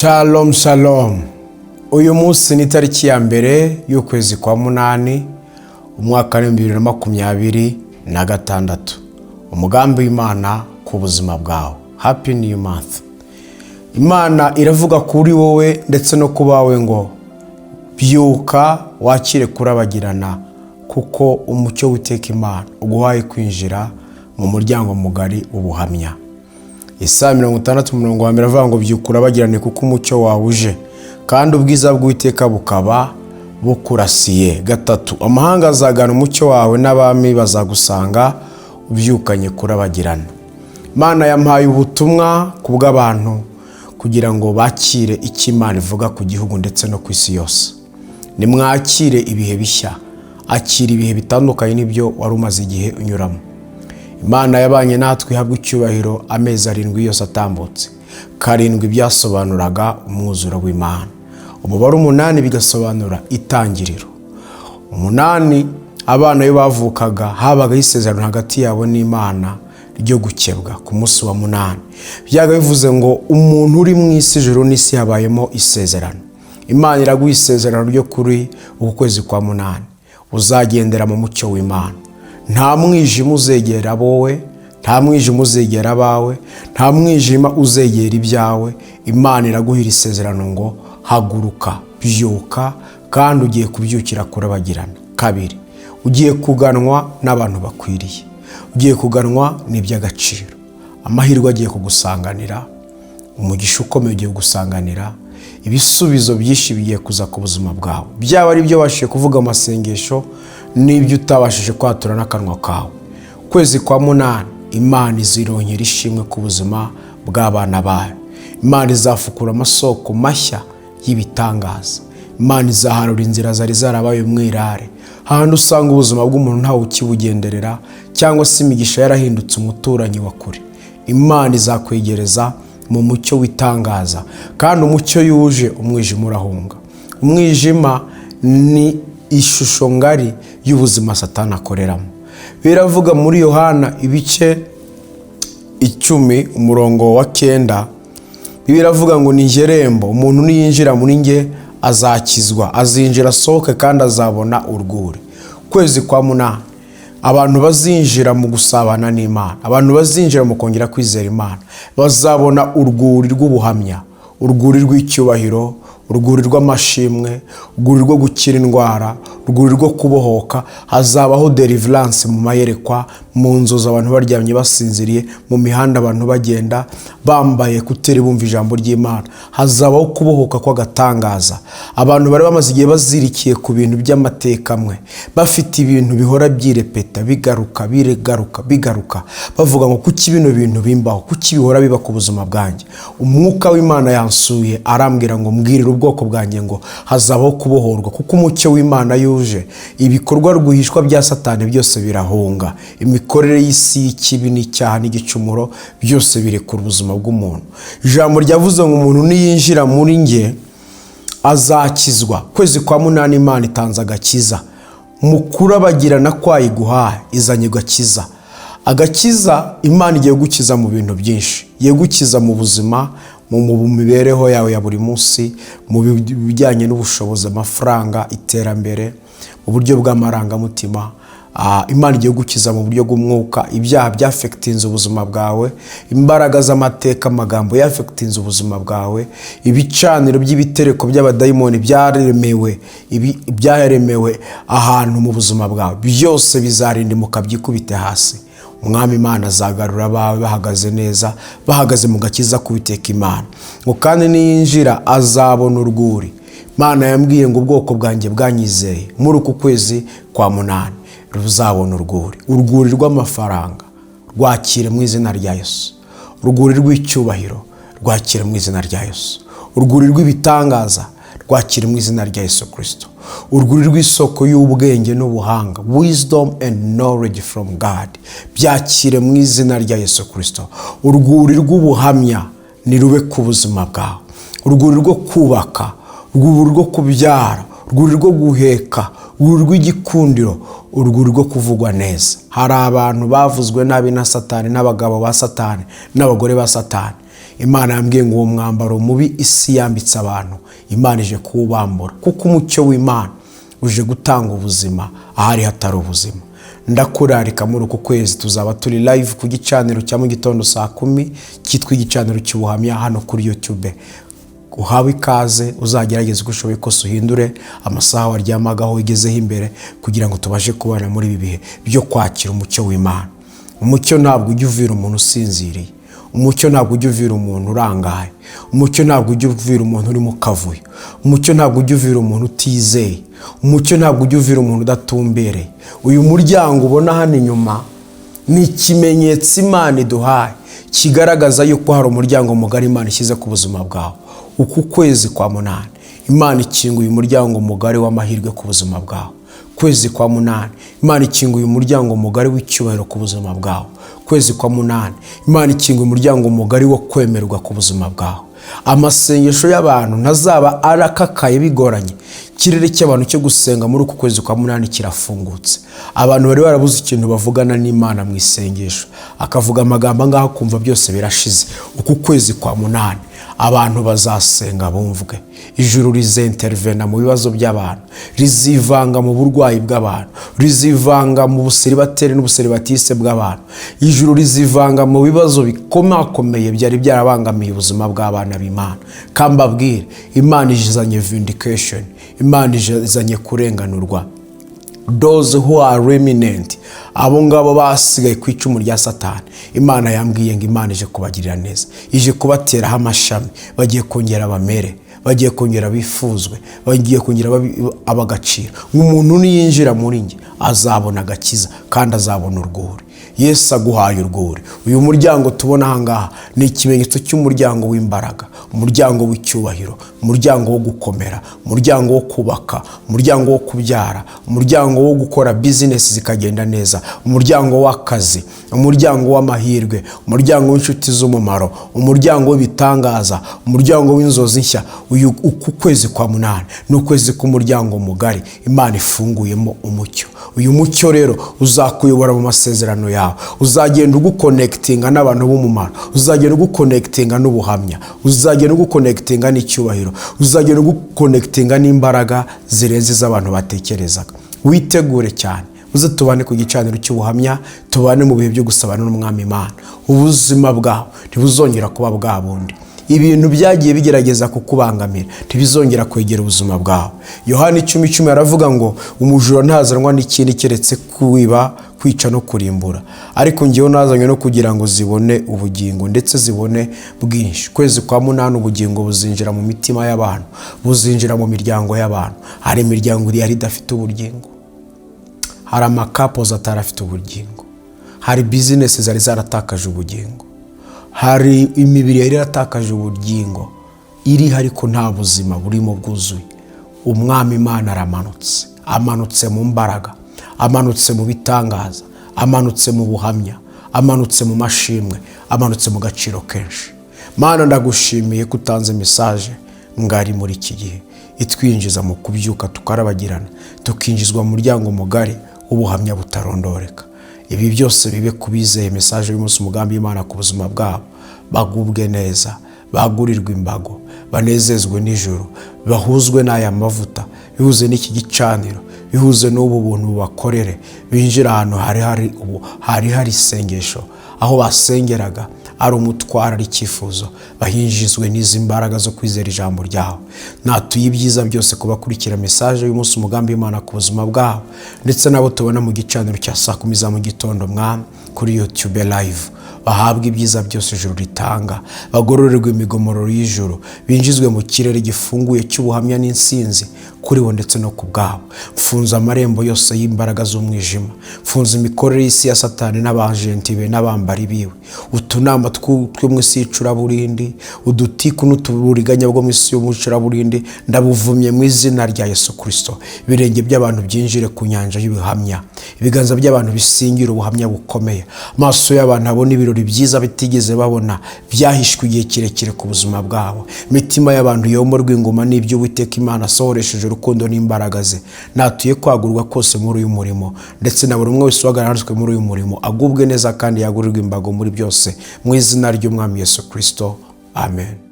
Shalom shalom. Uyu munsi ni tariki ya mbere y'ukwezi kwa munani umwaka wa 2026. Umugambi w'Imana ku buzima bwawe. Happy New Month. Imana iravuga kuri wowe ndetse no kubawe ngo byuka wakire kurabagirana kuko umucyo w'iteka Imana uguhaye kwinjira mu muryango mugari ubuhamya. Isa 60:1 iravuga ngo byuka urabagirane kuko umucyo wawe uje kandi ubwiza bw'Uwiteka bukaba bukurasiye. 3 Amahanga azagana umucyo wawe n'abami bazagusanga ubyukanye kurabagirana. Imana yampaye ubutumwa kubw'abantu kugira ngo bakire icyo Imana ivuga ku gihugu ndetse no ku isi yose. Nimwakire ibihe bishya, akira ibihe bitandukanye n'ibyo wari umaze igihe unyuramo. Imana yabanye natwe ihabwa icyubahiro amezi 7 yose atambutse. 7 byasobanuraga umwuzuro w'Imana. Umubare 8 bigasobanura itangiriro. 8 abana yo bavukaga habaga isezerano hagati yabo n'Imana ryo gukebwa ku munsi wa 8. Byaga bivuze ngo umuntu uri mu isi ijuru n'isi habayemo isezerano. Imana iraguha isezerano ryo kuri ukwezi kwa 8 uzagendera mu mucyo w'Imana. Nta mwijima uzegera wowe, nta mwijima uzegera abawe, nta mwijima uzegera ibyawe. Imana iraguhira isezerano ngo haguruka, byuka kandi ugiye kubyukira kurabagirana. 2 ugiye kuganwa n'abantu bakwiriye, ugiye kuganwa n'iby'agaciro. Amahirwe agiye kugusanganira, umugisha ukomeye ugiye gusanganira, ibisubizo byinshi bigiye kuza ku buzima bwawe. Byaba ari byo washije kuvuga amasengesho n'ibyo utabashije kwatura n'akanwa kawe. Kwezi kwa 8 Imana izironkera ishimwe ku buzima bw'abana bayo. Imana izafukura amasoko mashya y'ibitangaza. Imana izaharura inzira zari zarabaye umwirare, handi usanga ubuzima bw'umuntu ntawe ukibugenderera cyangwa se imigisha yarahindutse umuturanyi wa kure. Imana izakwegereza mu mucyo w'itangaza, kandi umucyo yuje umwijima urahunga. Umwijima ni ishusho ngari y'ubuzima Satani akoreramo. Biravuga muri Yohana ibice 10:9, biravuga ngo ni ngerembo, umuntu niyinjira muri nge azakizwa, azinjira asohoke kandi azabona urwuri. Kwezi kwa 8 abantu bazinjira mu gusabana n'Imana, abantu bazinjira mu kongera kwizera Imana, bazabona urwuri rw'ubuhamya, urwuri rw'icyubahiro, urwuri rw'amashimwe, urwuri rwo gukira indwara, urwuri rwo kubohoka. Hazabaho deliverance mu mayerekwa, mu nzozi abantu baryamye basinziriye, mu mihanda abantu bagenda bambaye kuteri bumva ijambo ry'Imana. Hazabaho kubohoka kw'agatangaza. Abantu bari bamaze igihe bazirikiye ku bintu by'amateka amwe, bafite ibintu bihora byirepeta bigaruka bigaruka, bavuga ngo kuki bino bintu bimbaho, kuki bihora biba ku buzima bwanjye. Umwuka w'Imana yansuye arambwira ngo mbwirire ubwoko bwanjye ngo hazabaho kubohorwa kuko umucyo w'Imana yuje. Ibikorwa rwihishwa bya Satani byose birahunga. Imikorere y'isi y'ikibi n'icyaha n'igicumuro byose birekura ubuzima bw'umuntu. Ijambo ryavuze ngo umuntu niyinjira muri nge azakizwa. Kwezi kwa 8 Imana itanze agakiza. Mu kurabagirana kwayiguhaye izanye gakiza. Agakiza Imana igiye gukiza mu bintu byinshi. Igiye gukiza mu buzima, mu mibereho yawe ya buri munsi, mu bijyanye n'ubushobozi, amafaranga, iterambere, mu buryo bw'amarangamutima. Imana igiye gukiza mu buryo bw'umwuka. Ibyaha byafectinze ubuzima bwawe, imbaraga z'amateka amagambo yafectinze ubuzima bwawe, ibicaniro by'ibitereko by'abadayimoni byaremewe ahantu mu buzima bwawe, byose bizarindimuka byikubite hasi. Umwami Imana azagarura abawe bahagaze neza, bahagaze mu gakiza k'Uwiteka Imana. Ngo kandi niyinjira azabona urwuri. Imana yambwiye ngo ubwoko bwanjye bwanyizeye muri uku kwezi kwa 8 ruzabona urwuri. Urwuri rw'amafaranga rwakire mu izina rya Yesu. Urwuri rw'icyubahiro rwakire mu izina rya Yesu. Urwuri rw'ibitangaza rwakire mu izina rya Yesu Kristo. Urwuri rw'isoko y'ubwenge n'ubuhanga, wisdom and knowledge from God, byakire mu izina rya Yesu Kristo. Urwuri rw'ubuhamya ni rube ku buzima bwawe. Urwuri rwo kubaka, urwuri rwo kubyara, urwuri rwo guheka, urwuri rw'igikundiro, urwuri rwo kuvugwa neza. Hari abantu bavuzwe nabi na Satani, n'abagabo ba Satani, n'abagore ba Satani. Imana yambwiye ngo uwo mwambaro mubi isi yambitse abantu Imana ije kuwubambura, kuko umucyo w'Imana uje gutanga ubuzima ahari hatari ubuzima. Ndakurarika muri uku kwezi tuzaba turi live ku gicaniro cya mu gitondo saa 10 cyitwa igicaniro cy'ubuhamya hano kuri YouTube. Uhawe ikaze, uzagerageza uko ushoboye kose uhindure amasaha waryamagaho igezeho imbere kugira ngo tubashe kubana muri ibi bihe byo kwakira umucyo w'Imana. Umucyo ntabwo ujya uvira umuntu usinziriye, umucyo ntabwo ujya uvira umuntu urangaye, umucyo ntabwo ujya uvira umuntu uri mu kavuyo, umucyo ntabwo ujya uvira umuntu utizeye, umucyo ntabwo ujya uvira umuntu udatumbereye. Uyu muryango ubona hano inyuma ni ikimenyetso Imana iduhaye kigaragaza yuko hari umuryango mugari Imana ishyize ku buzima bwawe. Uku kwezi kwa munani Imana ikinguye umuryango mugari w'amahirwe ku buzima bwawe. Kwezi kwa munani Imana ikinguye umuryango mugari w'icyubahiro ku buzima bwawe. Kwezi kwa munani Imana ikinguye umuryango mugari wo kwemerwa ku buzima bwawe. Amasengesho y'abantu ntazaba arakakaye bigoranye. Ikirere cy'abantu cyo gusenga muri uku kwezi kwa munani kirafungutse. Abantu bari barabuze ikintu bavugana n'Imana mu isengesho, akavuga amagambo ngaho kumva byose birashize. Uku kwezi kwa munani abantu bazasenga bumvwe. Ijuru rizentervena mu bibazo by'abantu, rizivanga mu burwayi bw'abantu, rizivanga mu buseribateri n'ubuseribatiste bw'abantu. Ijuru rizivanga mu bibazo bikomakomeye byari byarabangamiye ubuzima bw'abana b'Imana. Kambabwire, Imana izanye vindication, Imana izanye kurenganurwa. Those who are remnant, abo ngabo basigaye ku icumu rya Satani, Imana yambwiye ngo Imana ije kubagirira neza, ije kubateraho amashami, bagiye kongera bamere, bagiye kongera bifuzwe, bagiye kongera abagaciro. Umuntu niyinjira muri nge azabona agakiza kandi azabona urwuri. Yesu aguhaye urwuri. Uyu muryango tubona ahangaha ni ikimenyetso cy'umuryango w'imbaraga, umuryango w'icyubahiro, umuryango wo gukomera, umuryango wo kubaka, umuryango wo kubyara, umuryango wo gukora business zikagenda neza, umuryango w'akazi, umuryango w'amahirwe, umuryango w'inshuti z'umumaro, umuryango w'ibitangaza, umuryango w'inzozi nshya. Uku kwezi kwa munani ni ukwezi k'umuryango mugari Imana ifunguyemo umucyo. Uyu mucyo rero uzakuyobora mu masezerano yawe, uzagenda uguconnectinga n'abantu b'umumaro, uzagenda uguconnectinga n'ubuhamya, uzagenda uguconnectinga n'icyubahiro, uzagenda uguconnectinga n'imbaraga zirenze z'abantu batekerezaga. Witegure cyane, uze tubane ku gicaniro cy'ubuhamya, tubane mu bihe byo gusabana n'Umwami Imana. Ubuzima bwawe ntibuzongera kuba bwa bundi. Ibintu byagiye bigerageza kukubangamira ntibizongera kwegera ubuzima bwawe. Yohana 10:10 aravuga ngo umujura ntazanwa n'ikindi keretse kwiba, kwica no kurimbura, ariko ngewe nazanywe no kugira ngo zibone ubugingo ndetse zibone bwinshi. Kwezi kwa munani ubugingo buzinjira mu mitima y'abantu, buzinjira mu miryango y'abantu. Hari imiryango yari idafite ubugingo, hari amakapoza atarafite ubugingo, hari business zari zaratakaje ubugingo, hari imibiri yari yaratakaje ubugingo iri ariko nta buzima burimo bwuzuye. Umwami Imana aramanutse, amanutse mu mbaraga, amanutse mu bitangaza, amanutse mu buhamya, amanutse mu mashimwe, amanutse mu gaciro kenshi. Mana ndagushimiye ko utanze message ngari muri iki gihe itwinjiza mu kubyuka tukarabagirana, tukinjizwa mu muryango mugari ubuhamya butarondoreka. Ibi byose bibe kubizeye message y'umunsi umugambi Imana ku buzima bwabo, bagubwe neza, bagurirwe imbago, banezezwe n'ijuru, bahuzwe n'aya mavuta, bihuze n'iki gicaniro, bihuze n'ubu buntu bakorere, binjira ahantu hari isengesho, aho basengeraga ari umutwara ari icyifuzo, bahinjizwe n'izi mbaraga zo kwizera ijambo ryawe. Natuye ibyiza byose kubakurikira message y'umunsi umugambi Imana ku buzima bwabo, ndetse nabo tubona mu gicaniro cya saa 10 za mu gitondo Mwami kuri YouTube live. Bahabwa ibyiza byose ijuru ritanga, bagororerwa imigomororo y'ijuru, binjizwe mu kirere gifunguye cy'ubuhamya n'insinzi kuri bo ndetse no ku bwabo. Mfunza amarembo yose y'imbaraga z'umwijima, mfunza imikorere y'isi ya Satani n'abajenti be n'abambari biwe, utunamba two mu isi y'icuraburindi, udutiku n'utuburiganya bwo mu isi y'umucuraburindi, ndabuvumye mu izina rya Yesu Kristo. Ibirenge by'abantu byinjire ku nyanja y'ubuhamya, ibiganza by'abantu bisingira ubuhamya bukomeye, amaso y'abantu abona ibirori byiza bitigeze babona byahishwe igihe kirekire ku buzima bwabo. Imitima y'abantu yomorwa ingoma n'ibyo Uwiteka Imana asohoresheje urukundo n'imbaraga ze. Natuye kwagurwa kose muri uyu murimo, ndetse na buri umwe wese uhagararitswe muri uyu murimo agubwe neza kandi yagurirwa imbago muri byose, mu izina ry'Umwami Yesu Kristo. amen.